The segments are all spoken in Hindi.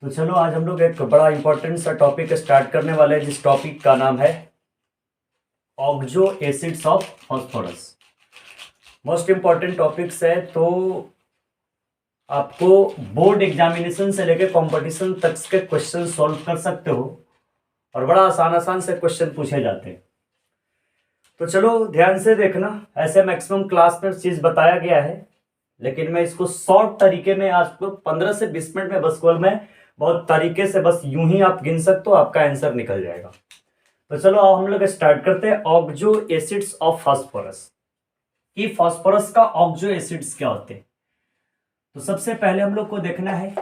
तो चलो आज हम लोग एक बड़ा इंपॉर्टेंट सा टॉपिक स्टार्ट करने वाले हैं, जिस टॉपिक का नाम है oxo acids of phosphorus. Most important topics है, तो आपको बोर्ड एग्जामिनेशन से लेकर कंपटीशन तक के क्वेश्चन सॉल्व कर सकते हो और बड़ा आसान से क्वेश्चन पूछे जाते हैं। तो चलो ध्यान से देखना, ऐसे मैक्सिमम क्लास में चीज बताया गया है, लेकिन मैं इसको शॉर्ट तरीके में आपको 15 से 20 मिनट में बस केवल मैं बहुत तरीके से बस यूं ही आप गिन सकते हो, आपका आंसर निकल जाएगा। तो चलो अब हम लोग स्टार्ट करते हैं ऑक्सो एसिड्स ऑफ फास्फोरस कि फास्फोरस का ऑक्सो एसिड्स क्या होते हैं। तो सबसे पहले हम लोग को देखना है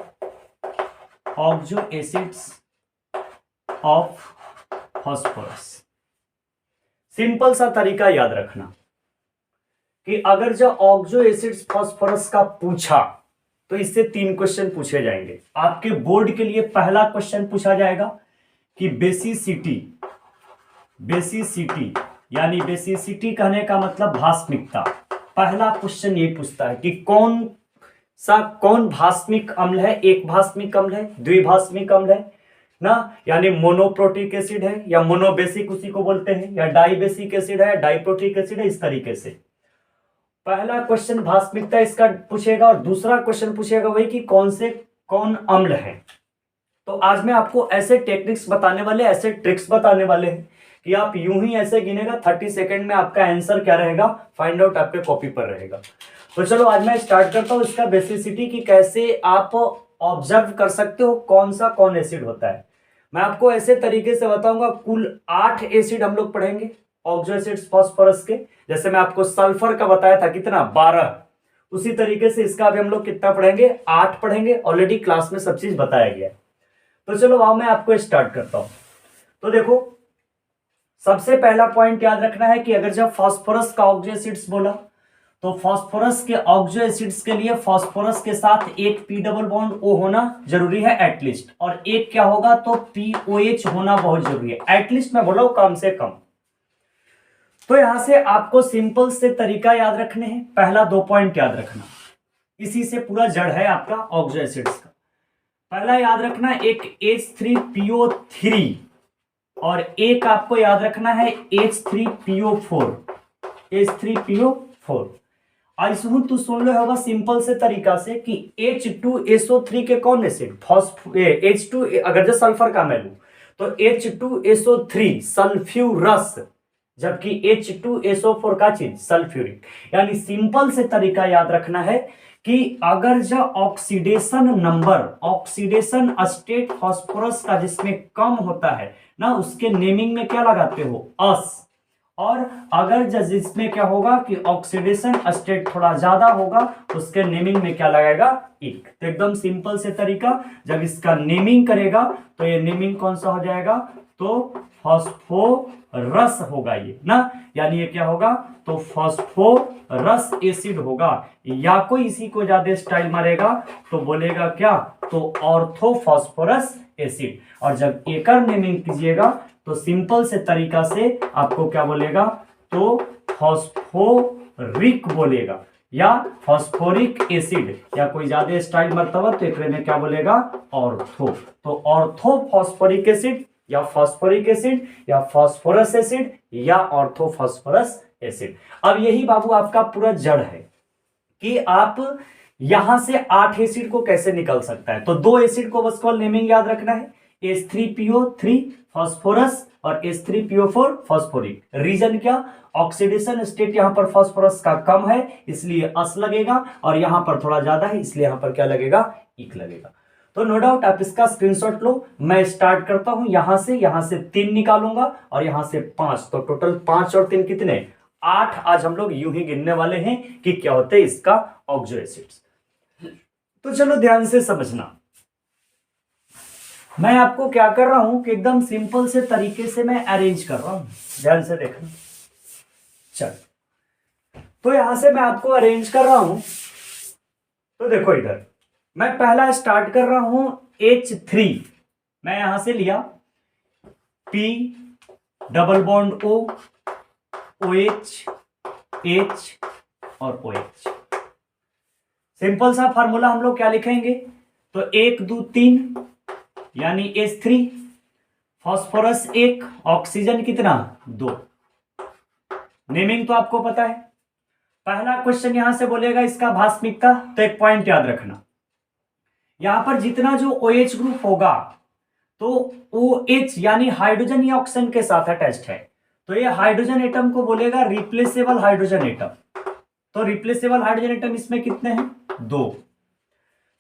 oxo acids of phosphorus. Simple सा तरीका याद रखना कि अगर जो ऑक्सो एसिड्स फास्फोरस का पूछा तो इससे 3 क्वेश्चन पूछे जाएंगे। आपके बोर्ड के लिए पहला क्वेश्चन पूछा जाएगा कि बेसिसिटी यानी बेसिसिटी कहने का मतलब भास्मिकता। पहला क्वेश्चन ये पूछता है कि कौन भास्मिक अम्ल है, एक भास्मिक अम्ल है, द्विभास्मिक अम्ल है ना, यानी मोनोप्रोटिक एसिड है या मोनोबेसिक उसी को बोलते हैं, या डाइबेसिक एसिड है, डाइप्रोटिक एसिड है, इस तरीके से। पहला क्वेश्चन भास्मिकता इसका पूछेगा और दूसरा क्वेश्चन पूछेगा वही कि कौन अम्ल है। तो आज मैं आपको ऐसे टेक्निक्स बताने वाले, ऐसे ट्रिक्स बताने वाले हैं कि आप यूं ही ऐसे गिनेगा 30 सेकंड में आपका आंसर क्या रहेगा, फाइंड आउट आपके कॉपी पर रहेगा। तो चलो आज मैं स्टार्ट करता हूं इसका बेसिसिटी की कैसे आप ऑब्जर्व कर सकते हो कौन एसिड होता है। मैं आपको ऐसे तरीके से बताऊंगा, कुल 8 एसिड हम लोग पढ़ेंगे ऑक्सो एसिड्स फास्फोरस के। जैसे मैं आपको सल्फर का बताया था कितना 12, उसी तरीके से इसका भी हम लोग कितना पढ़ेंगे 8 पढ़ेंगे। ऑलरेडी क्लास में सब चीज बताया गया है। तो चलो अब मैं आपको स्टार्ट करता हूं। तो देखो सबसे पहला पॉइंट याद रखना है कि अगर जब फास्फोरस का ऑक्सो एसिड्स बोला तो फास्फोरस के ऑक्सो एसिड्स के लिए फास्फोरस के साथ एक पी डबल बॉन्ड ओ होना जरूरी है एटलीस्ट, और एक क्या होगा तो POH होना बहुत जरूरी है एटलीस्ट, मैं बोला हूं कम से कम। तो यहां से आपको सिंपल से तरीका याद रखने हैं। पहला 2 पॉइंट याद रखना, इसी से पूरा जड़ है आपका ऑक्सो एसिड्स का। पहला याद रखना एक H3PO3 और एक आपको याद रखना है H3PO4। ऐसा तो सुन लो होगा सिंपल से तरीका से कि H2SO3 के कौन एसिड H2, अगर जो सल्फर का मैं लू तो H2SO3 सल्फ्यूरस, जबकि H2SO4 का चीज सल्फ्यूरिक। यानी सिंपल से तरीका याद रखना है कि अगर जो ऑक्सीडेशन स्टेट फास्फोरस का जिसमें कम होता है ना, उसके नेमिंग में क्या लगाते हो अस, और अगर जिसमें क्या होगा कि ऑक्सीडेशन स्टेट थोड़ा ज्यादा होगा उसके नेमिंग में क्या लगाएगा इक। तो एकदम सिंपल से तरीका, जब इसका नेमिंग करेगा तो ये नेमिंग कौन सा हो जाएगा तो फास्फोरस होगा ये ना, यानी ये क्या होगा तो फास्फोरस एसिड होगा। या कोई इसी को ज्यादा स्टाइल मारेगा तो बोलेगा क्या तो ऑर्थोफॉस्फोरस एसिड। और जब एकर नेमिंग कीजिएगा तो सिंपल से तरीका से आपको क्या बोलेगा तो फास्फोरिक बोलेगा या फास्फोरिक एसिड, या कोई ज्यादा स्टाइल मरतबा तो एक में क्या बोलेगा ऑर्थो। तो ऑर्थोफॉस्फोरिक एसिड या फास्फोरिक एसिड या फास्फोरस एसिड या ऑर्थोफॉस्फोरस एसिड। अब यही बाबू आपका पूरा जड़ है कि आप यहां से 8 एसिड को कैसे निकल सकता है। तो 2 एसिड को बस केवल नेमिंग याद रखना है, H3PO3 फास्फोरस और H3PO4 फास्फोरिक। रीजन क्या, ऑक्सीडेशन स्टेट यहां पर फास्फोरस का कम है इसलिए अस लगेगा, और यहां पर थोड़ा ज्यादा है इसलिए यहां पर क्या लगेगा इक लगेगा। तो नो डाउट आप इसका स्क्रीनशॉट लो। मैं स्टार्ट करता हूं यहां से 3 निकालूंगा और यहां से 5, तो टोटल 5 और 3 कितने 8। आज हम लोग यूं ही गिनने वाले हैं कि क्या होते हैं इसका ऑक्सो एसिड्स। तो चलो ध्यान से समझना, मैं आपको क्या कर रहा हूं कि एकदम सिंपल से तरीके से मैं अरेंज कर रहा हूं, ध्यान से देखना। चल तो यहां से मैं आपको अरेंज कर रहा हूं। तो देखो इधर मैं पहला स्टार्ट कर रहा हूं H3, मैं यहां से लिया P double bond O, OH, H और OH। सिंपल सा फार्मूला हम लोग क्या लिखेंगे तो 1 2 3 यानी H3, फास्फोरस 1, ऑक्सीजन कितना 2। नेमिंग तो आपको पता है। पहला क्वेश्चन यहां से बोलेगा इसका भास्मिकता, तो एक पॉइंट याद रखना, यहां पर जितना जो OH ग्रुप होगा तो OH यानी हाइड्रोजन या ऑक्सीजन के साथ अटैच्ड है, तो ये हाइड्रोजन एटम को बोलेगा रिप्लेसेबल हाइड्रोजन एटम। तो रिप्लेसेबल हाइड्रोजन एटम इसमें कितने हैं 2।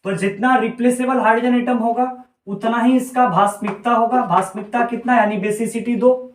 तो जितना रिप्लेसेबल हाइड्रोजन एटम होगा उतना ही इसका भास्मिकता होगा। भास्मिकता कितना यानी बेसिसिटी 2।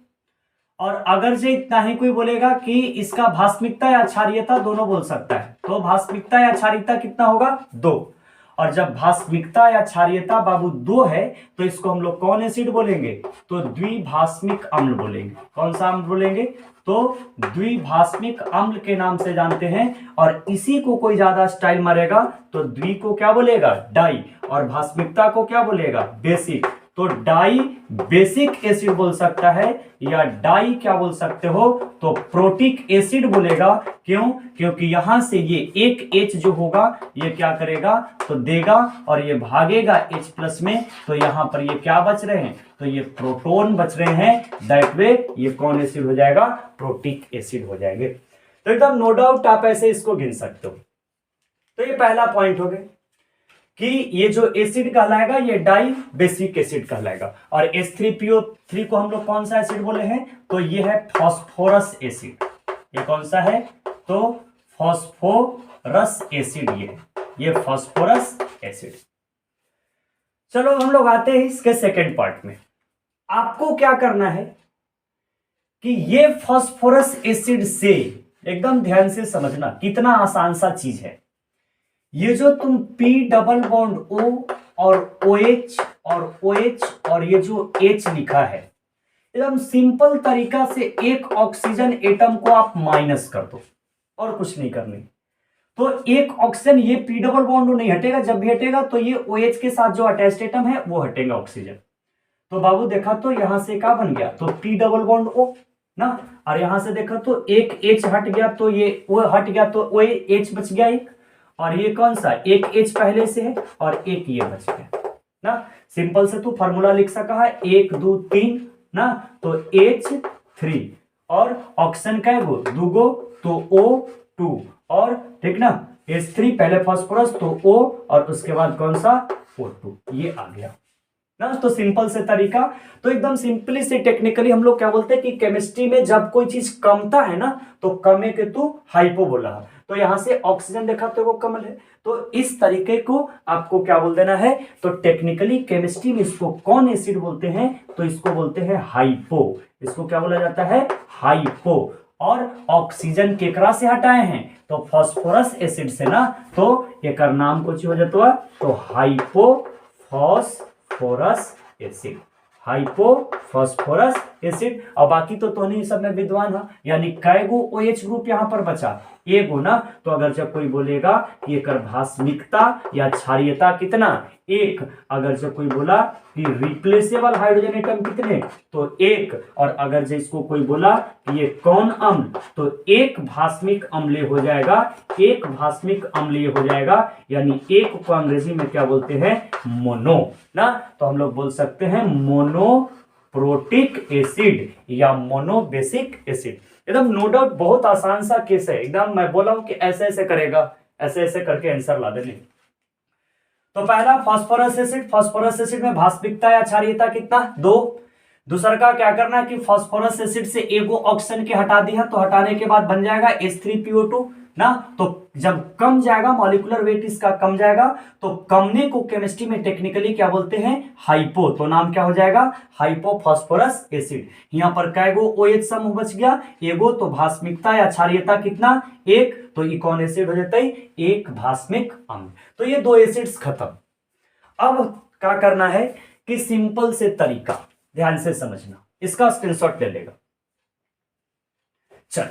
और अगर जो इतना ही कोई बोलेगा कि इसका भास्मिकता या क्षारीयता दोनों बोल सकता है, तो भास्मिकता या क्षारीयता कितना होगा 2। और जब भास्मिकता या क्षारीयता बाबू 2 है तो इसको हम लोग कौन एसिड बोलेंगे, तो द्विभास्मिक अम्ल बोलेंगे। कौन सा अम्ल बोलेंगे, तो द्विभास्मिक अम्ल के नाम से जानते हैं। और इसी को कोई ज्यादा स्टाइल मारेगा तो द्वि को क्या बोलेगा डाई, और भास्मिकता को क्या बोलेगा बेसिक। तो डाई बेसिक एसिड बोल सकता है, या डाई क्या बोल सकते हो, तो प्रोटिक एसिड बोलेगा। क्यों, क्योंकि यहां से ये एक H जो होगा ये क्या करेगा तो देगा, और ये भागेगा H प्लस में, तो यहां पर ये क्या बच रहे हैं, तो ये प्रोटॉन बच रहे हैं। दैट वे ये कौन एसिड हो जाएगा, प्रोटिक एसिड हो जाएंगे। तो एकदम नो डाउट आप ऐसे इसको गिन सकते हो। तो ये पहला पॉइंट हो गया कि ये जो एसिड कहलाएगा ये डाई बेसिक एसिड कहलाएगा। और H3PO3 को हम लोग कौन सा एसिड बोले हैं, तो ये है फास्फोरस एसिड। ये कौन सा है, तो फास्फोरस एसिड, ये फास्फोरस एसिड। चलो हम लोग आते हैं इसके सेकेंड पार्ट में। आपको क्या करना है कि ये फास्फोरस एसिड से एकदम ध्यान से समझना, कितना आसान सा चीज है। ये जो तुम P डबल बॉन्ड O और OH और OH और ये जो H लिखा है, एकदम सिंपल तरीका से एक ऑक्सीजन एटम को आप माइनस कर दो और कुछ नहीं करनी। तो एक ऑक्सीजन, ये P डबल बॉन्ड नहीं हटेगा, जब भी हटेगा तो ये OH के साथ जो अटैच्ड एटम है वो हटेगा ऑक्सीजन। तो बाबू देखा तो यहां से क्या बन गया, तो P डबल बॉन्ड O ना, और यहां से देखा तो एक H हट गया, तो ये O हट गया, तो OH बच गया एक, और ये कौन सा, एक H पहले से है और एक ये बच गया ना। सिंपल से तू फार्मूला लिख सका है 1 2 3 ना, तो H3 और ऑक्सीजन का है वो दूगो, तो O2 और ठीक ना, H3 पहले फास्फोरस तो O और उसके बाद कौन सा O2, ये आ गया ना। तो सिंपल से तरीका, तो एकदम सिंपली से टेक्निकली हम लोग क्या बोलते हैं कि केमिस्ट्री में जब कोई चीज कमता है ना तो कमे के तू हाइपो बोला है। तो यहां से ऑक्सीजन देखा तो वो कमल है, तो इस तरीके को आपको क्या बोल देना है, तो टेक्निकली केमिस्ट्री में इसको कौन एसिड बोलते हैं, तो इसको बोलते हैं हाइपो। इसको क्या बोला जाता है, हाइपो। और ऑक्सीजन केकरा से हटाए हैं, तो फास्फोरस एसिड से ना, तो एक नाम कुछ हो जाता है, तो hypo phosphorus acid, hypo phosphorus acid. और बाकी तो नहीं सब में विद्वान है, यानी कैगो OH ग्रुप यहां पर बचा, एगो ना। तो अगर जब कोई बोलेगा कि एक भास्मिकता या क्षारीयता कितना, एक, अगर जब कोई बोला कि रिप्लेसेबल हाइड्रोजन एटम कितने, तो एक, और अगर जो इसको कोई बोला कि ये कौन अम्ल, तो एक भास्मिक अम्ल हो जाएगा, एक भास्मिक अम्ल हो जाएगा, यानी एक को अंग्रेजी में क्या बोलते हैं, मोनो ना। तो हम लोग बोल सकते हैं मोनोप्रोटिक एसिड या मोनोबेसिक एसिड। एकदम नो डाउट बहुत आसान सा केस है, एकदम मैं बोला हूं कि ऐसे ऐसे करेगा, ऐसे ऐसे करके आंसर ला देने। तो पहला फास्फोरस एसिड, फास्फोरस एसिड में भास्मिकता या क्षारीयता कितना 2। दूसरा का क्या करना है कि फास्फोरस एसिड से एगो ऑक्सीजन के हटा दिया, तो हटाने के बाद बन जाएगा H3PO2 ना। तो जब कम जाएगा मॉलिक्यूलर वेट इसका कम जाएगा, तो कमने को केमिस्ट्री में टेक्निकली क्या बोलते हैं, हाइपो। तो नाम क्या हो जाएगा, हाइपो फास्फोरस एसिड। यहाँ पर कैगो OH समूह बच गया, एगो, तो भास्मिकता या क्षारीयता कितना 1, तो ये कौन एसिड हो जाता है, एक भास्मिक अम्ल। तो ये 2 एसिड्स खत्म। अब क्या करना है कि सिंपल से तरीका ध्यान से समझना, इसका स्क्रीनशॉट ले लेगा। चल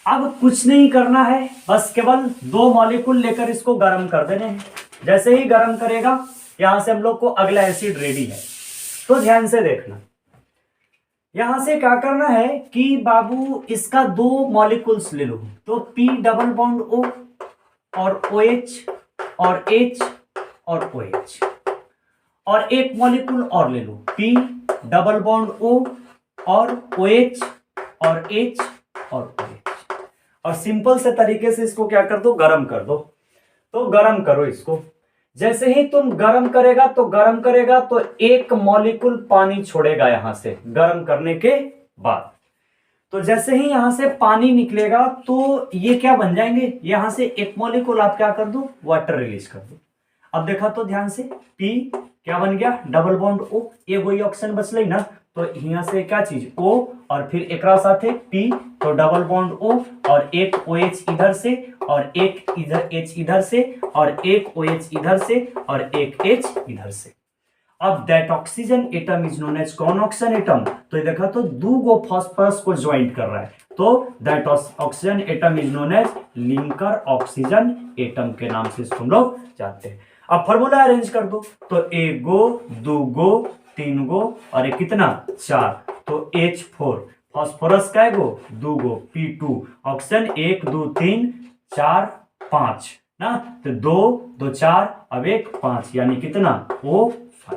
अब कुछ नहीं करना है, बस केवल 2 मॉलिक्यूल लेकर इसको गर्म कर देने हैं। जैसे ही गर्म करेगा यहां से हम लोग को अगला एसिड रेडी है। तो ध्यान से देखना, यहां से क्या करना है कि बाबू इसका 2 मॉलिक्यूल्स ले लो, तो P डबल बॉन्ड O और OH और H और OH, और एक मॉलिक्यूल और ले लो, P डबल बॉन्ड O और OH और H और OH, और सिंपल से तरीके से इसको क्या कर दो, गरम कर दो। तो गरम करो इसको। जैसे ही तुम गरम करेगा तो एक मॉलिक्यूल पानी छोड़ेगा यहां से गरम करने के बाद। तो जैसे ही यहां से पानी निकलेगा तो ये क्या बन जाएंगे, यहां से एक मॉलिक्यूल आप क्या कर दो, वाटर रिलीज कर दो। अब देखा तो ध्यान से, P क्या बन गया, डबल बॉन्ड O, ये वही ऑप्शन बचल ना, तो यहाँ से क्या चीज O और फिर एक साथे P, तो डबल बॉन्ड O और एक OH इधर से और एक इधर H इधर से और एक OH इधर से और एक H इधर से। अब that oxygen atom is known as कौन ऑक्सीजन एटम, तो ये देखा तो दो गो फास्फोरस को ज्वाइंट कर रहा है, तो that oxygen atom is known as linker oxygen atom के नाम से इसको हम लोग जानते हैं। अब फॉर्मूला अरेंज कर दो, तो एक गो, दो गो, तीन गो और एक कितना, चार, तो H4 फास्फोरस का गो, दो गो, P2 ऑक्सीजन, एक दो तीन चार पांच ना, तो दो दो चार, अब एक पांच, यानी कितना, O5।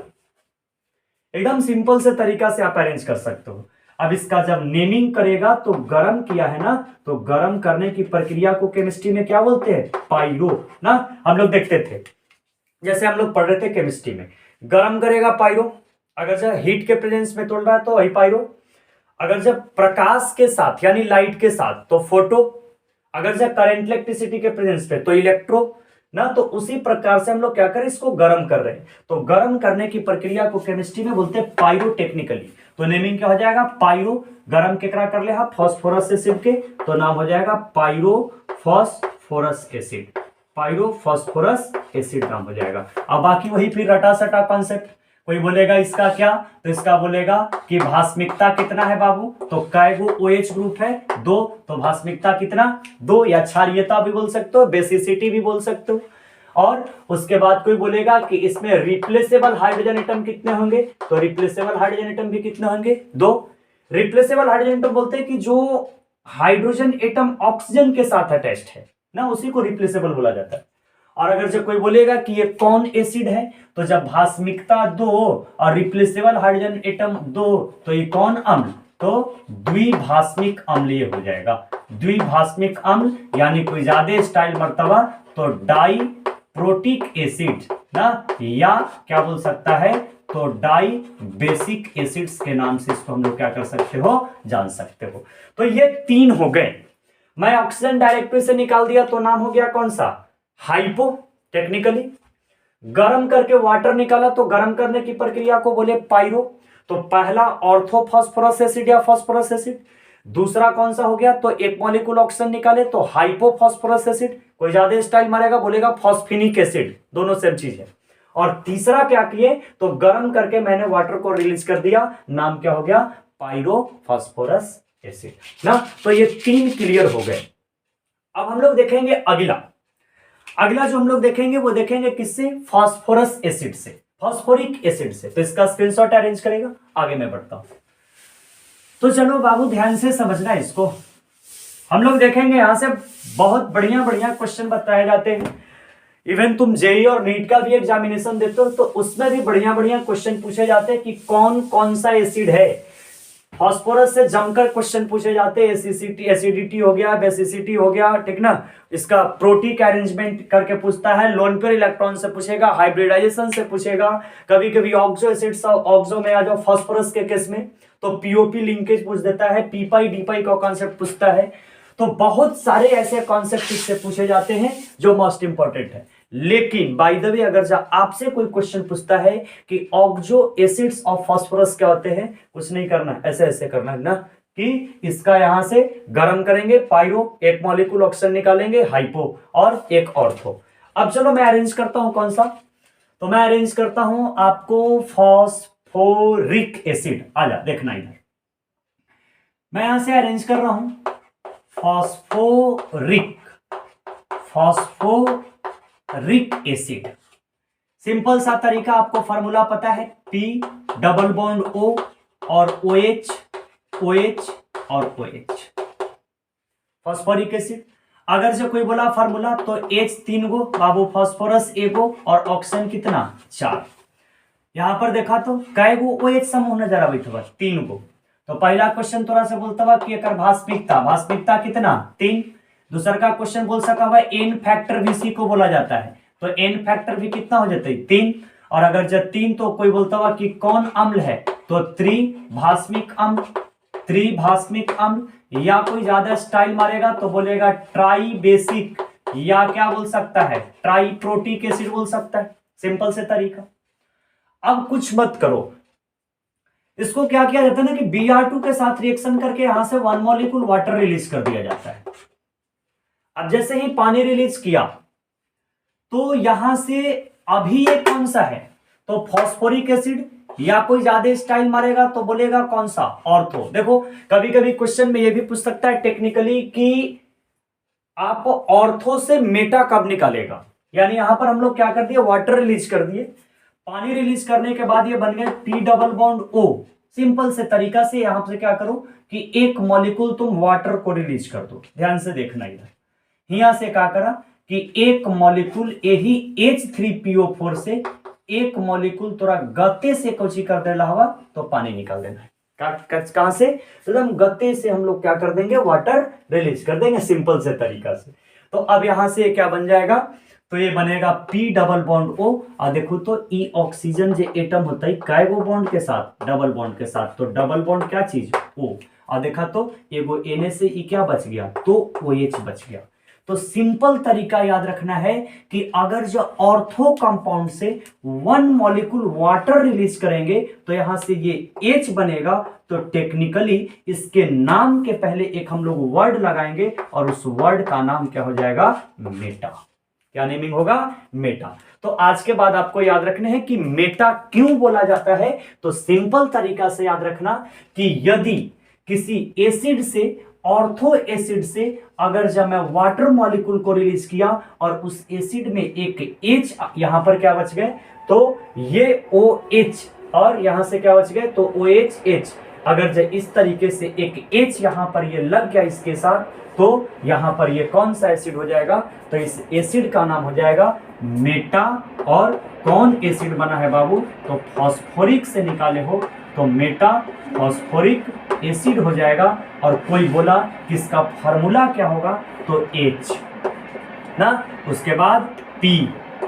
एकदम सिंपल से तरीका से आप अरेंज कर सकते हो। अब इसका जब नेमिंग करेगा तो गरम किया है ना, तो गरम करने की प्रक्रिया को केमिस्ट्री में क्या बोलते हैं, पाइरो ना। हम लोग देखते थे, जैसे हम लोग पढ़ रहे थे केमिस्ट्री में, गरम करेगा पाइरो, अगर जब हीट के प्रेजेंस में तोड़ रहा है तो वही पाइरो, अगर जब प्रकाश के साथ यानी लाइट के साथ तो फोटो, अगर जब करंट इलेक्ट्रिसिटी के प्रेजेंस पे तो इलेक्ट्रो ना। तो उसी प्रकार से हम लोग क्या करें, इसको गर्म कर रहे हैं, तो गर्म करने की प्रक्रिया को केमिस्ट्री में बोलते हैं पायरोटेक्निकली। तो नेमिंग क्या हो जाएगा, पायरो, गरम केकरा कर ले फास्फोरस एसिड के, तो नाम हो जाएगा पायरोफॉस्फोरस एसिड, पायरोफॉस्फोरस एसिड नाम हो जाएगा। अब बाकी वही फिर रटा सटा कॉन्सेप्ट। कोई बोलेगा इसका क्या, तो इसका बोलेगा कि भास्मिकता कितना है बाबू, तो कायगो OH ग्रुप है, दो, तो भास्मिकता कितना, दो, या क्षारीयता भी बोल सकते हो, बेसिसिटी भी बोल सकते हो। और उसके बाद कोई बोलेगा कि इसमें रिप्लेसेबल हाइड्रोजन एटम कितने होंगे, तो रिप्लेसेबल हाइड्रोजन एटम भी कितने होंगे, दो। रिप्लेसेबल हाइड्रोजन एटम बोलते हैं कि जो हाइड्रोजन एटम ऑक्सीजन के साथ अटैच्ड है ना, उसी को रिप्लेसेबल बोला जाता है। और अगर जब कोई बोलेगा कि ये कौन एसिड है, तो जब भास्मिकता दो और रिप्लेसेबल हाइड्रोजन एटम दो, तो ये कौन अम्ल, तो द्विभास्मिक अम्ल ये हो जाएगा, द्विभास्मिक अम्ल, यानी कोई ज्यादा स्टाइल मर्तबा तो डाई प्रोटिक एसिड ना, या क्या बोल सकता है, तो डाई बेसिक एसिड्स के नाम से इसको हम लोग क्या कर सकते हो, जान सकते हो। तो ये तीन हो गए। मैं ऑक्सीजन डायरेक्टली से निकाल दिया तो नाम हो गया कौन सा, हाइपो टेक्निकली। गरम करके वाटर निकाला तो गरम करने की प्रक्रिया को बोले पाइरो। तो पहला ऑर्थोफॉस्फोरस एसिड या फास्फोरस एसिड, दूसरा कौन सा हो गया, तो एक मॉलिक्यूल ऑक्सीजन निकाले तो हाइपोफॉस्फोरस एसिड, कोई ज्यादा स्टाइल मारेगा बोलेगा फॉस्फिनिक एसिड, दोनों सेम चीज है। और तीसरा क्या किए, तो गरम करके मैंने वाटर को रिलीज कर दिया, नाम क्या हो गया, पाइरोफॉस्फोरस एसिड ना। तो ये तीन क्लियर हो गए। अब हम लोग देखेंगे अगला जो हम लोग देखेंगे वो देखेंगे किससे, फास्फोरस एसिड से, फास्फोरिक एसिड से। तो इसका स्क्रीनशॉट अरेंज करेगा, आगे मैं बढ़ता हूं। तो चलो बाबू ध्यान से समझना है इसको। हम लोग देखेंगे यहां से बहुत बढ़िया बढ़िया क्वेश्चन बताए जाते हैं। इवन तुम जेई और नीट का भी एग्जामिनेशन देते हो तो उसमें भी बढ़िया बढ़िया क्वेश्चन पूछे जाते हैं कि कौन कौन सा एसिड है। फास्फोरस से जमकर क्वेश्चन पूछे जाते हैं, एसिडिटी हो गया, बेसिसिटी हो गया, ठीक ना। इसका प्रोटिक अरेंजमेंट करके पूछता है, लोन पेयर इलेक्ट्रॉन से पूछेगा, हाइब्रिडाइजेशन से पूछेगा, कभी कभी ऑक्सो एसिड ऑक्सो में आ जाओ फास्फोरस के केस में तो पीओपी लिंकेज पूछ देता है, पीपाई डीपाई का कॉन्सेप्ट पूछता है। तो बहुत सारे ऐसे कॉन्सेप्ट इससे पूछे जाते हैं जो मोस्ट इंपॉर्टेंट है। लेकिन बाय द वे अगर आपसे कोई क्वेश्चन पूछता है कि ऑक्सो एसिड्स ऑफ फास्फोरस क्या होते हैं, कुछ नहीं करना, ऐसे ऐसे करना है ना कि इसका यहां से गर्म करेंगे पाइरो, एक मॉलिक्यूल ऑक्सीजन निकालेंगे हाइपो और एक ऑर्थो। अब चलो मैं अरेंज करता हूं कौन सा, तो मैं अरेंज करता हूं आपको फास्फोरिक एसिड। आजा देखना इधर, मैं यहां से अरेंज कर रहा हूं फास्फोरिक एसिड। सिंपल सा तरीका, आपको फॉर्मूला पता है, P डबल बॉन्ड O और OH OH और OH, फास्फोरिक एसिड। अगर जो कोई बोला फॉर्मूला तो H तीन गो बाबू, फास्फोरस एगो और ऑक्सीजन कितना, चार, यहाँ पर देखा तो कै गो OH समूह नजर आवे थे? 3 गो। तो पहला क्वेश्चन थोड़ा सा बोलता हुआ कि एकर भास्मिकता कितना? 3। दूसरा का क्वेश्चन बोल सका हुआ एन फैक्टर भी इसी को बोला जाता है, तो एन फैक्टर भी कितना हो जाता है? 3। और अगर जब 3 तो कोई बोलता हुआ कि कौन अम्ल है, तो त्रिभास्मिक अम्ल, त्रिभास्मिक अम्ल। या कोई ज्यादा स्टाइल मारेगा तो बोलेगा ट्राई बेसिक, या क्या बोल सकता है, ट्राइप्रोटिक एसिड बोल सकता है। सिंपल से तरीका। अब कुछ मत करो, इसको क्या किया जाता है ना कि Br2 के साथ रिएक्शन करके यहां से 1 मॉलिक्यूल वाटर रिलीज कर दिया जाता है। अब जैसे ही पानी रिलीज किया तो यहां से अभी ये कौन सा है, तो फॉस्फोरिक एसिड। या कोई ज्यादा स्टाइल मारेगा तो बोलेगा कौन सा, ऑर्थो। देखो कभी कभी क्वेश्चन में ये भी पूछ सकता है टेक्निकली कि आप ऑर्थो से मेटा कब निकालेगा। यानी यहां पर हम लोग क्या कर दिए, वाटर रिलीज कर दिए, पानी रिलीज करने के बाद ये बन गया T double bond O। Simple से तरीका से यहां से क्या करो कि एक मॉलिक्यूल तुम वाटर को रिलीज कर दो। ध्यान से देखना, इधर यहां से क्या करा कि एक मॉलिक्यूल यही H3PO4 से एक मॉलिक्यूल थोड़ा गत्ते से कोची कर देना हवा तो पानी निकाल देना है। कहां से, तो हम गत्ते से हम लोग क्या कर देंगे, वाटर रिलीज कर देंगे, सिंपल से तरीका से। तो अब यहां से क्या बन जाएगा, तो ये बनेगा P डबल बॉन्ड O। और देखो तो E ऑक्सीजन जो एटम होता है कै गो बॉन्ड के साथ, डबल बॉन्ड के साथ, तो डबल बॉन्ड क्या चीज, O। और देखा तो एगो Na से E क्या बच गया, तो OH बच गया। तो सिंपल तरीका याद रखना है कि अगर जो ऑर्थो कंपाउंड से 1 मॉलिक्यूल वाटर रिलीज करेंगे तो यहां से ये H बनेगा, तो टेक्निकली इसके नाम के पहले एक हम लोग वर्ड लगाएंगे और उस वर्ड का नाम क्या हो जाएगा, मेटा। क्या नेमिंग होगा, मेटा। तो आज के बाद आपको याद रखने हैं कि मेटा क्यों बोला जाता है। तो सिंपल तरीका से याद रखना कि यदि किसी एसिड से, ऑर्थो एसिड से अगर जब मैं वाटर मॉलिक्यूल को रिलीज किया और उस एसिड में एक H यहां पर क्या बच गए, तो ये OH और यहां से क्या बच गए, तो OH। अगर जब इस तरीके से एक H यहां पर ये लग गया इसके साथ, तो यहां पर ये कौन सा एसिड हो जाएगा, तो इस एसिड का नाम हो जाएगा मेटा। और कौन एसिड बना है बाबू, तो फॉस्फोरिक से निकाले हो तो मेटा फॉस्फोरिक एसिड हो जाएगा। और कोई बोला कि इसका फार्मूला क्या होगा, तो H ना, उसके बाद P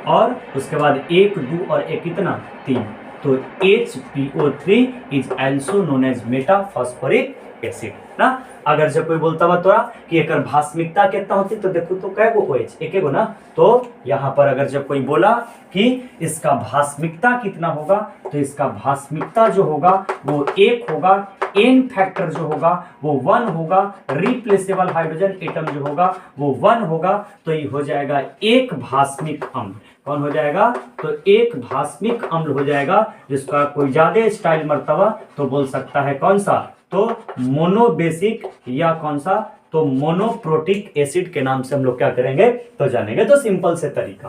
और उसके बाद 1 2 और 1 कितना 3, तो HPO3 is also known as meta phosphoric acid ना। अगर जब कोई बोलता हुआ तो कि एक भास्मिकता कितना होती, तो देखो तो कै गो OH, एक गो ना। तो यहां पर अगर जब कोई बोला कि इसका भास्मिकता कितना होगा, तो इसका भास्मिकता जो होगा वो 1 होगा, एन फैक्टर जो होगा वो 1 होगा, रिप्लेसेबल हाइड्रोजन एटम जो होगा वो 1 होगा, तो ये हो जाएगा एक भास्मिक अम्ल। कौन हो जाएगा, तो एक भास्मिक अम्ल हो जाएगा, जिसका कोई ज्यादा स्टाइल मरतबा तो बोल सकता है कौन सा, तो मोनोबेसिक, या कौन सा, तो मोनोप्रोटिक एसिड के नाम से हम लोग क्या करेंगे, तो जानेंगे। तो सिंपल से तरीका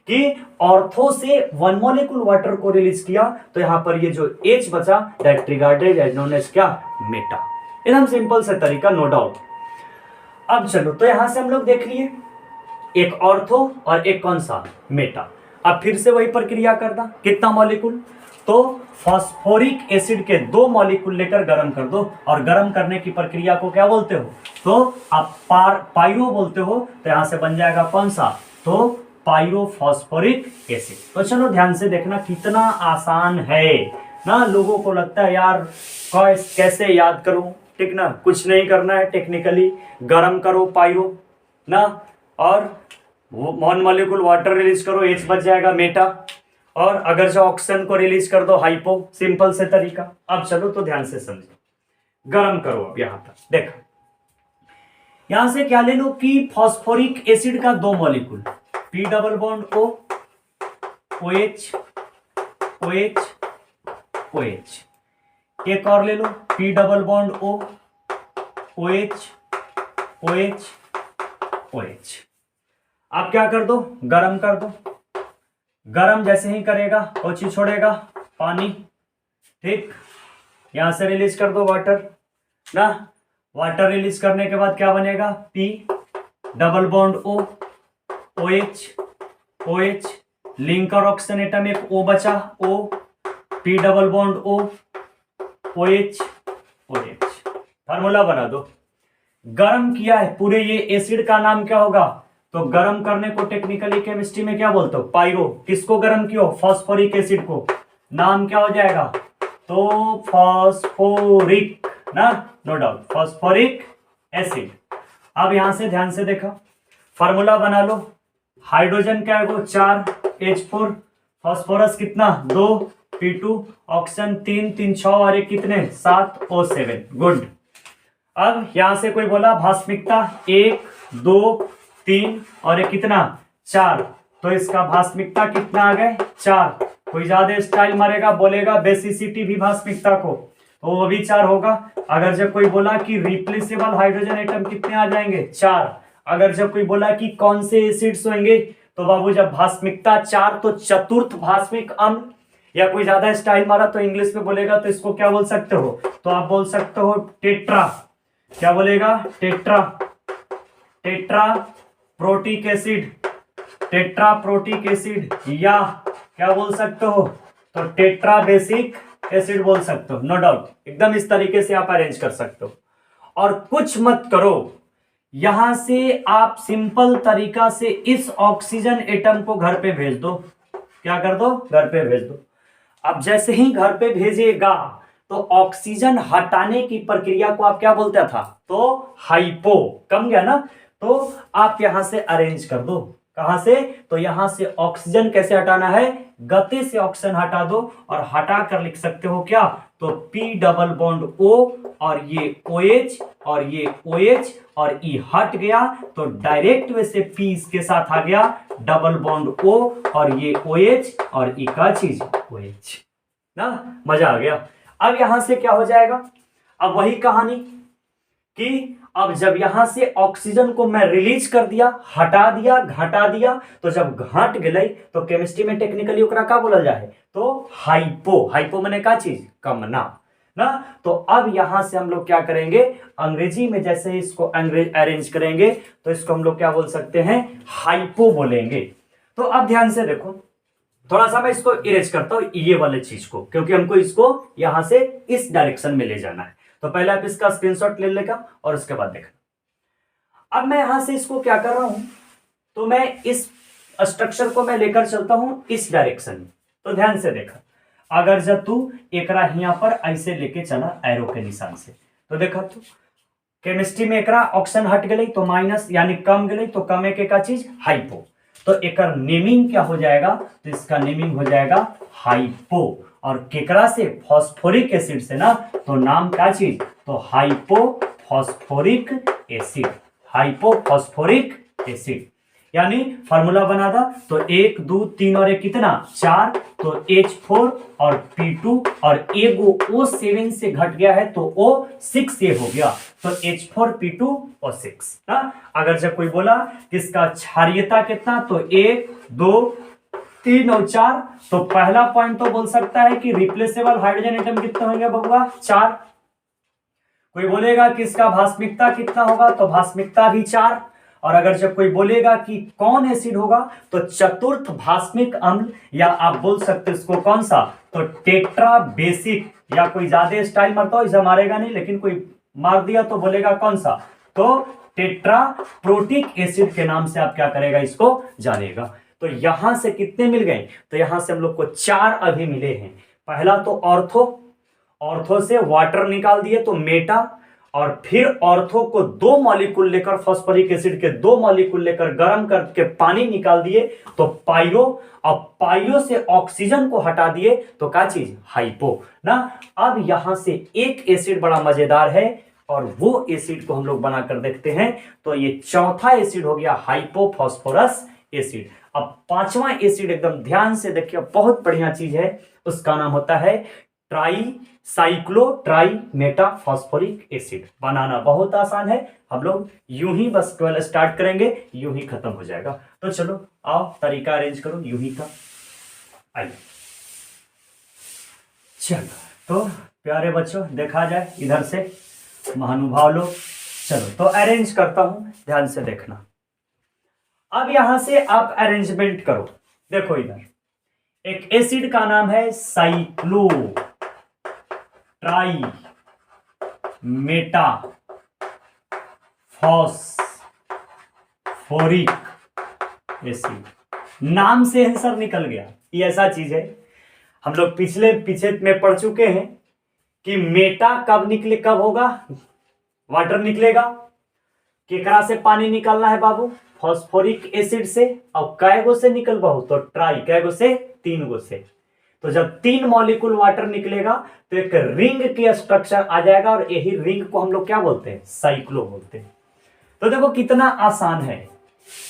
कि ऑर्थो से 1 मॉलिक्यूल वाटर को रिलीज किया, तो यहां पर ये जो H बचा that regarded as known as क्या, मेटा। एकदम सिंपल से तरीका, नो डाउट। अब चलो, तो यहां से हम लोग देख लिए एक ऑर्थो और एक कौन सा, मेटा। अब फिर से वही प्रक्रिया करना, कितना मॉलिक्यूल, तो फॉस्फोरिक एसिड के 2 मॉलिक्यूल लेकर गर्म कर दो। और गर्म करने की प्रक्रिया को क्या बोलते हो, तो आप पायरो बोलते हो। तो यहां से बन जाएगा कौन सा, तो पायरोफॉस्फोरिक एसिड। तो चलो ध्यान से देखना, कितना आसान है ना। लोगों को लगता है यार कैसे याद करूं, ठीक ना, कुछ नहीं करना है, टेक्निकली गर्म करो पायरो ना, और 1 मॉलिक्यूल वाटर रिलीज करो, H बच जाएगा मेटा। और अगर जो ऑक्सीजन को रिलीज कर दो हाइपो, सिंपल से तरीका। अब चलो तो ध्यान से समझो, गर्म करो। अब यहां तक देखो, यहां से क्या ले लो कि फॉस्फोरिक एसिड का 2 molecule, P double bond O, OH OH OH। एक और ले लो, P double bond O, OH OH OH। आप क्या कर दो, गरम कर दो। गरम जैसे ही करेगा वो चीज छोड़ेगा, पानी, ठीक। यहां से रिलीज कर दो वाटर ना। वाटर रिलीज करने के बाद क्या बनेगा, P double bond O, OH OH, linker oxygen atom एक O बचा, O P double bond O, OH, OH। Formula बना दो। गरम किया है पूरे, ये एसिड का नाम क्या होगा? तो गरम करने को टेक्निकली केमिस्ट्री में क्या बोलते हो? पायरो। किसको गरम किया? फास्फोरिक एसिड को। नाम क्या हो जाएगा? तो फास्फोरिक ना, नो डाउट, फास्फोरिक एसिड। अब यहां से ध्यान से देखा, फार्मूला बना लो। हाइड्रोजन क्या है वो? 4 H4, फास्फोरस कितना? 2 P2, ऑक्सीजन 3 3 6 और एक कितने? 7 O7। गुड। अब यहां से कोई बोला भास्मिकता 1 2 3 और एक कितना? 4। तो इसका भास्मिकता कितना आ गए? 4। कोई ज्यादा स्टाइल मारेगा, बोलेगा बेसिसिटी भी भास्मिकता को, तो वो भी 4 होगा। अगर जब कोई बोला कि रिप्लेसेबल हाइड्रोजन एटम कितने आ जाएंगे? 4। अगर जब कोई बोला कि कौन से एसिड्स होंगे, तो बाबू जब भास्मिकता 4 तो चतुर्थ भास्मिक अम्ल, या कोई ज्यादा स्टाइल मारा तो इंग्लिश में बोलेगा तो इसको क्या बोल सकते हो? तो आप बोल सकते हो टेट्रा। क्या बोलेगा? Tetra. Tetra protic acid, tetra protic acid, या क्या बोल सकते हो? तो टेट्रा बेसिक एसिड बोल सकते हो। नो डाउट, एकदम इस तरीके से आप अरेंज कर सकते हो। और कुछ मत करो, यहां से आप सिंपल तरीका से इस ऑक्सीजन एटम को घर पे भेज दो। क्या कर दो? घर पे भेज दो। अब जैसे ही घर पे भेजेगा तो ऑक्सीजन हटाने की प्रक्रिया को आप क्या बोलते था? तो हाइपो। कम गया ना? तो आप यहां से अरेंज कर दो। कहां से? तो यहां से ऑक्सीजन कैसे हटाना है? गति से ऑक्सीजन हटा दो और हटा कर लिख सकते हो क्या? तो P डबल बॉन्ड O और ये OH और ये OH और E हट गया, तो डायरेक्ट वे से P इसके साथ आ गया, डबल बॉन्ड O और ये OH और E का चीज OH ना। मजा आ गया। अब यहां से क्या हो जाएगा? अब वही कहानी कि अब जब यहां से ऑक्सीजन को मैं रिलीज कर दिया, हटा दिया, घटा दिया, तो जब घट गई तो केमिस्ट्री में टेक्निकली ओकरा का बोला जाए? तो हाइपो। हाइपो माने का चीज? कमना ना। तो अब यहां से हम लोग क्या करेंगे? अंग्रेजी में जैसे इसको अरेंज करेंगे तो इसको हम लोग क्या बोल सकते हैं? हाइपो बोलेंगे। तो अब ध्यान से देखो, थोड़ा सा मैं इसको इरेज करता हूं ये वाले चीज को, क्योंकि हमको इसको यहां से इस डायरेक्शन में ले जाना है। तो पहले आप इसका स्क्रीनशॉट ले लेगा और उसके बाद देखना। अब मैं यहां से इसको क्या कर रहा हूं? तो मैं इस स्ट्रक्चर को मैं लेकर चलता हूं इस डायरेक्शन में। तो ध्यान से देखा, अगर जब तू एकरा यहां पर ऐसे लेके चला एरो के निशान से, तो देखा तू केमिस्ट्री में एकरा ऑक्सीजन हट गई तो माइनस यानी कम गई, तो कम एक का चीज हाइपो। तो एकर नेमिंग क्या हो जाएगा? तो इसका नेमिंग हो जाएगा हाइपो। और केकरा से? फॉस्फोरिक एसिड से ना, तो नाम क्या चीज? तो hypo phosphoric acid. Hypo phosphoric acid. यानी फार्मूला बना था, तो 1 2 3 और एक कितना? 4। तो H4 और P2 और एगो O7 से घट गया है तो O6 हो गया, तो H4 P2 O6 ना। अगर जब कोई बोला किसका क्षारीयता कितना, तो 1 2 3 और 4, तो पहला पॉइंट तो बोल सकता है कि रिप्लेसेबल हाइड्रोजन एटम कितने होंगे बबुआ? 4। कोई बोलेगा कि इसका भास्मिकता कितना होगा, तो भास्मिकता भी 4। और अगर जब कोई बोलेगा कि कौन एसिड होगा, तो चतुर्थ भास्मिक अम्ल, या आप बोल सकते इसको कौन सा? तो टेट्रा बेसिक, या कोई ज्यादा स्टाइल मारता हो इसे मारेगा नहीं, लेकिन कोई मार दिया तो बोलेगा कौन सा? तो टेट्रा प्रोटिक एसिड के नाम से आप क्या करेगा? इसको जानेगा। तो यहां से कितने मिल गए? तो यहां से हम लोग को 4 अभी मिले हैं। पहला तो ऑर्थो, ऑर्थो से वाटर निकाल दिए तो मेटा, और फिर ऑर्थो को 2 मॉलिक्यूल लेकर, फास्फोरिक एसिड के 2 मॉलिक्यूल लेकर गर्म करके पानी निकाल दिए तो पायरो, अब पायरो से ऑक्सीजन को हटा दिए तो क्या चीज? हाइपो ना। अब यहां से एक एसिड बड़ा मजेदार है और वो एसिड को हम लोग बनाकर देखते हैं। तो ये चौथा एसिड हो गया हाइपो फास्फोरस एसिड। अब पांचवा एसिड एकदम ध्यान से देखिए, बहुत बढ़िया चीज है, उसका नाम होता है tri cyclo tri meta phosphoric acid. बनाना बहुत आसान है, हम लोग यूं ही बस केवल स्टार्ट करेंगे, यूं ही खत्म हो जाएगा। तो चलो आओ तरीका अरेंज करो यूं ही का। आइए चलो, तो प्यारे बच्चों देखा जाए इधर से महानुभाव लोग, चलो तो अरेंज करता हूं, ध्यान से देखना। अब यहां से आप अरेंजमेंट करो। देखो इधर एक एसिड का नाम है cyclo tri Meta phosphoric acid. नाम से आंसर निकल गया। ये ऐसा चीज है, हम लोग पीछे में पढ़ चुके हैं कि मेटा कब होगा, वाटर निकलेगा, केकरा से पानी निकालना है बाबू, फॉस्फोरिक एसिड से। और कैगो से निकल बहु, तो ट्राई, कैगो से, 3 गो से। तो जब 3 मॉलिक्यूल वाटर निकलेगा तो एक रिंग की स्ट्रक्चर आ जाएगा, और यही रिंग को हम लोग क्या बोलते हैं, साइक्लो बोलते हैं। तो देखो कितना आसान है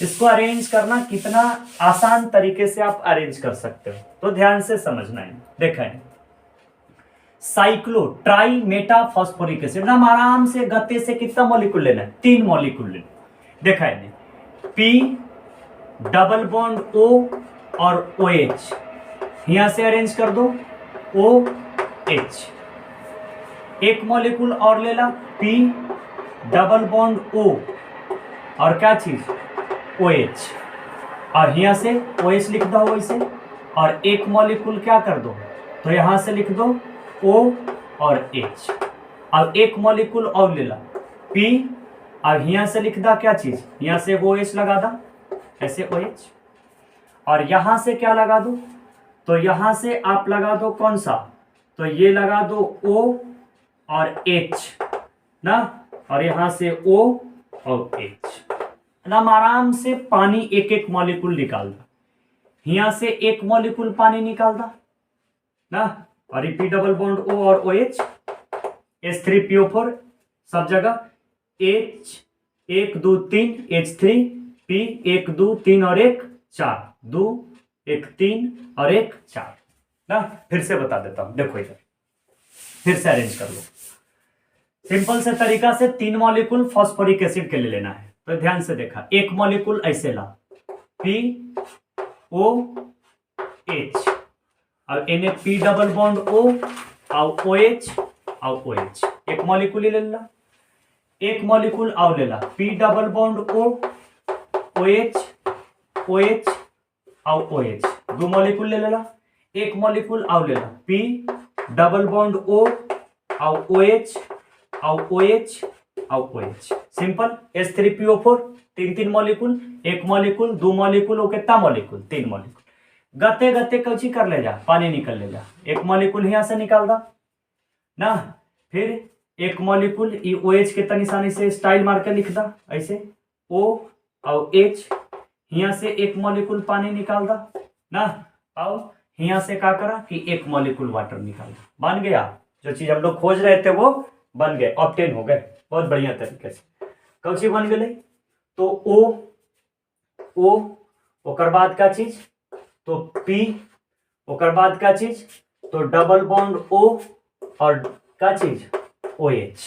इसको अरेंज करना, कितना आसान तरीके से आप अरेंज कर सकते हो। तो ध्यान से समझना है। देखें, cyclo tri Meta phosphoric acid, नाम आराम से गते से कितना मॉलिक्यूल लेना है, 3 मॉलिक्यूल लेना। देखा है, पी डबल बॉन्ड ओ और ओ एच, यहां से अरेंज कर दो, ओ एच। एक मॉलिक्यूल और ले ला, पी डबल बॉन्ड ओ और क्या चीज, ओ एच, और यहां से ओ एच लिख दो वैसे, और एक मॉलिक्यूल क्या कर दो, तो यहां से लिख दो ओ और एच। अब एक मॉलिक्यूल और ले ला, पी, और यहां से लिख दा क्या चीज, यहां से ओ एच लगा दा, ऐसे ओ एच, और यहां से क्या लगा दो, तो यहां से आप लगा दो कौन सा, तो ये लगा दो ओ और एच ना, और यहां से ओ और एच ना। आराम से पानी एक एक मॉलिक्यूल निकाल दा, यहां से एक मॉलिक्यूल पानी निकाल दा ना, और पी डबल बॉन्ड ओ और ओ एच, H3PO4 सब जगह, H 1 2 3 H3, P 1 2 3 और 1 4, 2 1 3 और 1 4 ना। फिर से बता देता हूं, देखो इधर फिर से अरेंज कर लो। सिंपल से तरीका से 3 मॉलिक्यूल फॉस्फोरिक एसिड के लिए लेना है। तो ध्यान से देखा, एक मॉलिक्यूल ऐसे ला, P O H, और इन्हें P डबल बॉन्ड O और OH और OH, एक मॉलिक्यूल ले ला। एक मॉलिक्यूल और ले ला, P double bond O OH OH और OH, 2 मॉलिक्यूल ले ला। एक मॉलिक्यूल और ले ला, P डबल बॉन्ड O और OH और OH और OH, सिंपल। H3PO4, 3 मॉलिक्यूल, एक मॉलिक्यूल, 2 मॉलिक्यूल, और कितना मॉलिक्यूल, 3 मॉलिक्यूल। गते गते कौची कर ले जा, पानी निकल ले जा, एक मॉलिक्यूल यहां से निकाल दा ना, फिर एक मॉलिक्यूल OH के निशानी से स्टाइल मार के लिख दा, ऐसे O और H, यहां से एक मॉलिक्यूल पानी निकाल दा ना, और यहां से क्या करा कि एक मॉलिक्यूल वाटर निकाल दा, बन गया। जो चीज हम लोग खोज रहे थे वो बन गए, ऑब्टेन हो गए बहुत बढ़िया तरीके से। कौची बन गए, तो O ओकर बाद का चीज, तो P, ओकर बाद का चीज, तो डबल बॉन्ड O और का चीज OH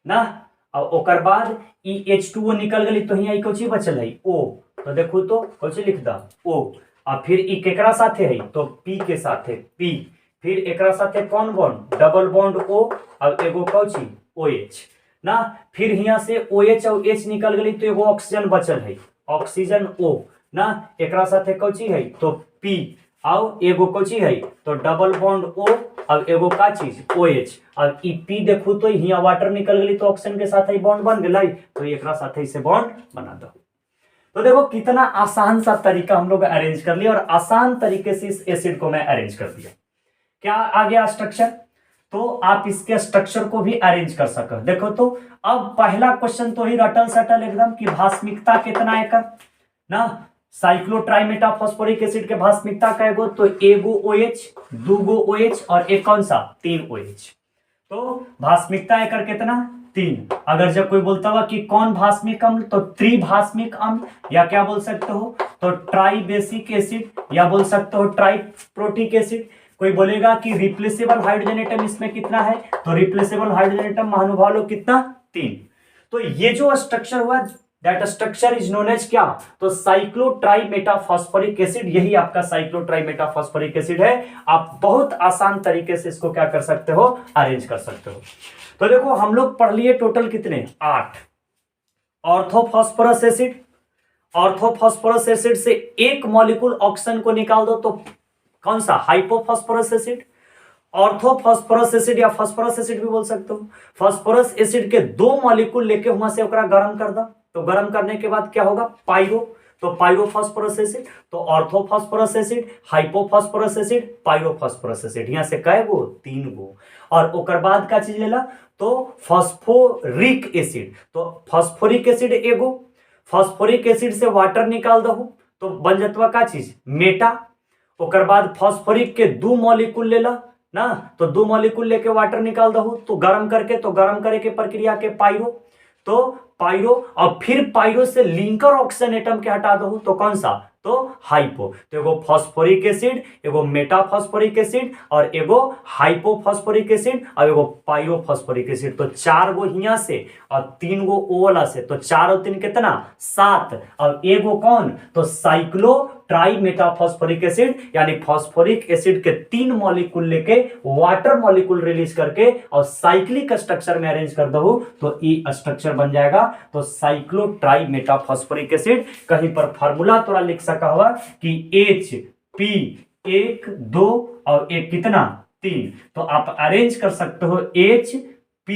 ना, और ओकर बाद H2O निकल गई, तो यहाँ कौची बचल है, O, तो देखो तो कौची लिख दा O, और फिर केकरा साथे है, तो P के साथे P, फिर एकरा साथे कौन बॉन्ड, डबल बॉन्ड O और एगो कौची OH ना, फिर यहाँ से OH और H निकल गई, तो एगो ऑक्सीजन बचल है, ऑक्सीजन O ना, एकरा साथे कौची है, तो P, और एगो कौची है, तो डबल बॉन्ड O और एगो का चीज OH, और ई P देखो तो यहाँ वाटर निकल गई, तो ऑक्सीजन के साथ ही बॉन्ड बन गई, तो एकरा साथे से बॉन्ड बना दो। तो देखो कितना आसान सा तरीका हम लोग अरेंज कर लिया, और आसान तरीके से इस एसिड को मैं अरेंज कर दिया। क्या आ गया स्ट्रक्चर, तो आप इसके स्ट्रक्चर को भी अरेंज कर सको। देखो तो अब पहला क्वेश्चन तो ही रटल सटल एकदम कि भास्मिकता कितना एकर ना, साइक्लोट्राइमेटा फॉस्फोरिक एसिड के भास्मिकता का एगो, तो एगो OH, 2 गो OH और एक कौन सा, 3 OH। तो भास्मिकता एकर कितना, 3। अगर जब कोई बोलता हुआ कि कौन भास्मिक अम्ल, तो त्रिभास्मिक अम्ल, या क्या बोल सकते हो, तो ट्राई बेसिक एसिड, या बोल सकते हो ट्राई प्रोटिक एसिड। कोई बोलेगा कि रिप्लेसेबल हाइड्रोजन एटम इसमें कितना है, तो रिप्लेसेबल हाइड्रोजन एटम महानुभाव लोग कितना, 3। तो ये जो स्ट्रक्चर हुआ, that structure is known as क्या, तो साइक्लोट्राइमेटाफॉस्फोरिक एसिड, यही आपका साइक्लोट्राइमेटाफॉस्फोरिक एसिड है। आप बहुत आसान तरीके से इसको क्या कर सकते हो, अरेंज कर सकते हो। तो देखो हम लोग पढ़ लिए टोटल कितने, 8 ऑर्थोफॉस्फोरस एसिड। ऑर्थोफॉस्फोरस एसिड से एक मॉलिक्यूल ऑक्सीजन को निकाल दो, तो कौन सा? Hypophosphorous acid. ऑर्थोफॉस्फोरस एसिड या फास्फोरस एसिड भी बोल सकते हो। फास्फोरस एसिड के 2 मॉलिक्यूल लेके वहां से ओकरा गर्म कर दो, तो गर्म करने के बाद क्या होगा? पायरो, तो पायरोफॉस्फोरस एसिड। तो orthophosphorous acid, hypophosphorous acid, pyrophosphorous acid, यहां से कै गो? 3 गो। और ओकर बाद का चीज लेला तो फास्फोरिक एसिड, तो फास्फोरिक एसिड एगो, फास्फोरिक एसिड से वाटर निकाल दो तो बन जतवा का चीज? मेटा। ओकर बाद फास्फोरिक के 2 मॉलिक्यूल लेला ना, तो 2 मॉलिक्यूल लेके वाटर निकाल दो तो गर्म करके, तो गर्म करे के प्रक्रिया के पायरो, तो पायरो। और फिर पायरो से लिंकर ऑक्सीजन एटम के हटा दो तो कौन सा? तो हाइपो। तो एगो फास्फोरिक एसिड, एगो मेटाफॉस्फोरिक एसिड, और एगो हाइपोफॉस्फोरिक एसिड, और एगो पायरोफॉस्फोरिक एसिड। तो 4 गो हिया से और 3 गो ओ वाला से, तो 4 और 3 कितना? 7। और एगो कौन? तो साइक्लो ट्राई मेटाफॉस्फोरिक एसिड, यानी फास्फोरिक एसिड के 3 मॉलिक्यूल लेके वाटर मॉलिक्यूल रिलीज करके और साइक्लिक स्ट्रक्चर में अरेंज कर दो तो ई स्ट्रक्चर बन जाएगा, तो साइक्लो ट्राई मेटाफॉस्फोरिक एसिड। कहीं पर फार्मूला थोड़ा लिख सका हुआ कि HP 1 2 और एक कितना? 3। तो आप अरेंज कर सकते हो HP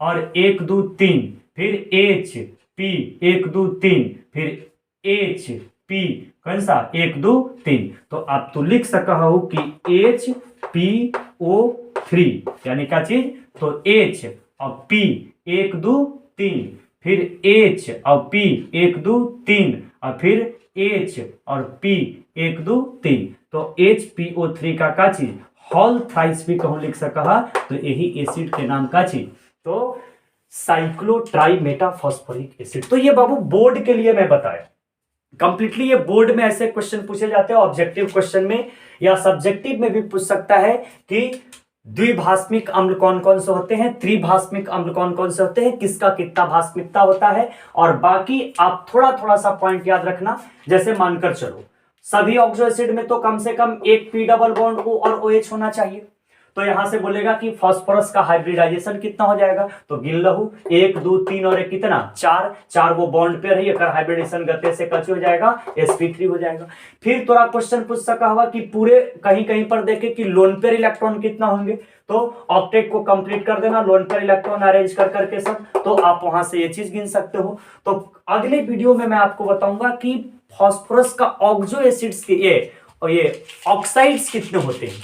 और 1 2 3, फिर HP 1 2 3, फिर HP कौन सा? 1 2 3। तो आप तो लिख सका हो कि HPO3, यानी क्या चीज? तो H और P 1 2 3, फिर H और P 1 2 3, और फिर H और P 1 2 3। तो HPO3 का चीज? हॉल थ्राइस भी कहूं लिख सका, तो यही एसिड के नाम का चीज तो साइक्लो ट्राई मेटाफॉस्फोरिक एसिड। तो ये बाबू बोर्ड के लिए मैं बताया कंप्लीटली। ये बोर्ड में ऐसे क्वेश्चन पूछे जाते हैं, ऑब्जेक्टिव क्वेश्चन में या सब्जेक्टिव में भी पूछ सकता है कि द्विभाषमिक अम्ल कौन कौन से होते हैं, त्रिभाषमिक अम्ल कौन कौन से होते हैं, किसका कितना भाषमिकता होता है। और बाकी आप थोड़ा थोड़ा सा पॉइंट याद रखना, जैसे मानकर चलो सभी ऑक्सो एसिड में तो कम से कम एक P डबल बॉन्ड O और OH होना चाहिए। तो यहां से बोलेगा कि फास्फोरस का हाइब्रिडाइजेशन कितना हो जाएगा, तो गिन लहू 1 2 3 और एक कितना? 4 वो बॉन्ड पेयर है, हाइब्रिडेशन गते से कच हो जाएगा, sp3 हो जाएगा। फिर थोड़ा क्वेश्चन पूछ सका हुआ कि पूरे कहीं कहीं पर देखे कि लोन पेयर इलेक्ट्रॉन कितना होंगे, तो ऑक्टेट को कंप्लीट कर देना, लोन पेयर इलेक्ट्रॉन अरेंज कर करके सब, तो आप वहां से ये चीज गिन सकते हो। तो अगले वीडियो में मैं आपको बताऊंगा कि फास्फोरस का ऑक्सो एसिड्स के ये ऑक्साइड्स कितने होते हैं।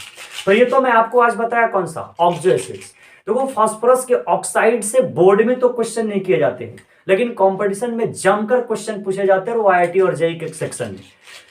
तो ये तो मैं आपको आज बताया कौन सा? Oxo acids. देखो फास्फोरस के ऑक्साइड से बोर्ड में तो क्वेश्चन नहीं किए जाते हैं, लेकिन कंपटीशन में जमकर क्वेश्चन पूछे जाते हैं, वो IIT और JEE के सेक्शन में।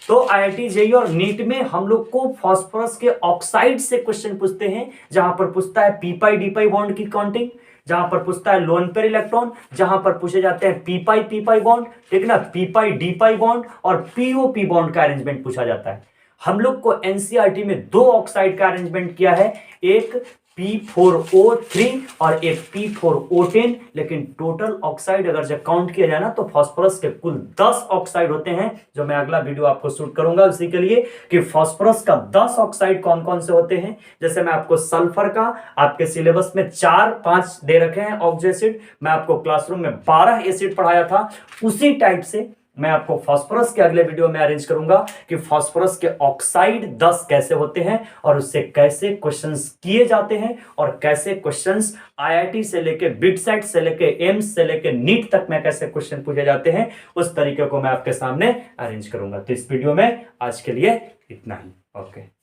तो IIT JEE और नीट में हम लोग को फास्फोरस के ऑक्साइड से क्वेश्चन पूछते हैं, जहां पर पूछता है p पाई d पाई बॉन्ड की काउंटिंग, जहां पर पूछता है लोन पेयर इलेक्ट्रॉन, जहां पर पूछे जाते हैं p पाई बॉन्ड, ठीक ना, p पाई d पाई बॉन्ड और POP बॉन्ड का अरेंजमेंट पूछा जाता है। हम लोग को NCERT में 2 ऑक्साइड का अरेंजमेंट किया है, एक P4O3 और एक P4O10, लेकिन टोटल ऑक्साइड अगर जब काउंट किया जाए ना तो फास्फोरस के कुल 10 ऑक्साइड होते हैं, जो मैं अगला वीडियो आपको शूट करूंगा उसी के लिए कि फास्फोरस का 10 ऑक्साइड कौन कौन से होते हैं। जैसे मैं आपको सल्फर का आपके सिलेबस में 4-5 दे रखे हैं ऑक्सो एसिड, मैं आपको क्लासरूम में 12 एसिड पढ़ाया था, उसी टाइप से मैं आपको फास्फोरस के अगले वीडियो में अरेंज करूंगा कि फास्फोरस के ऑक्साइड 10 कैसे होते हैं और उससे कैसे क्वेश्चंस किए जाते हैं और कैसे क्वेश्चंस IIT से लेके बिटसेट से लेके एम्स से लेके नीट तक में कैसे क्वेश्चन पूछे जाते हैं, उस तरीके को मैं आपके सामने अरेंज करूंगा। तो इस वीडियो में आज के लिए इतना ही। ओके।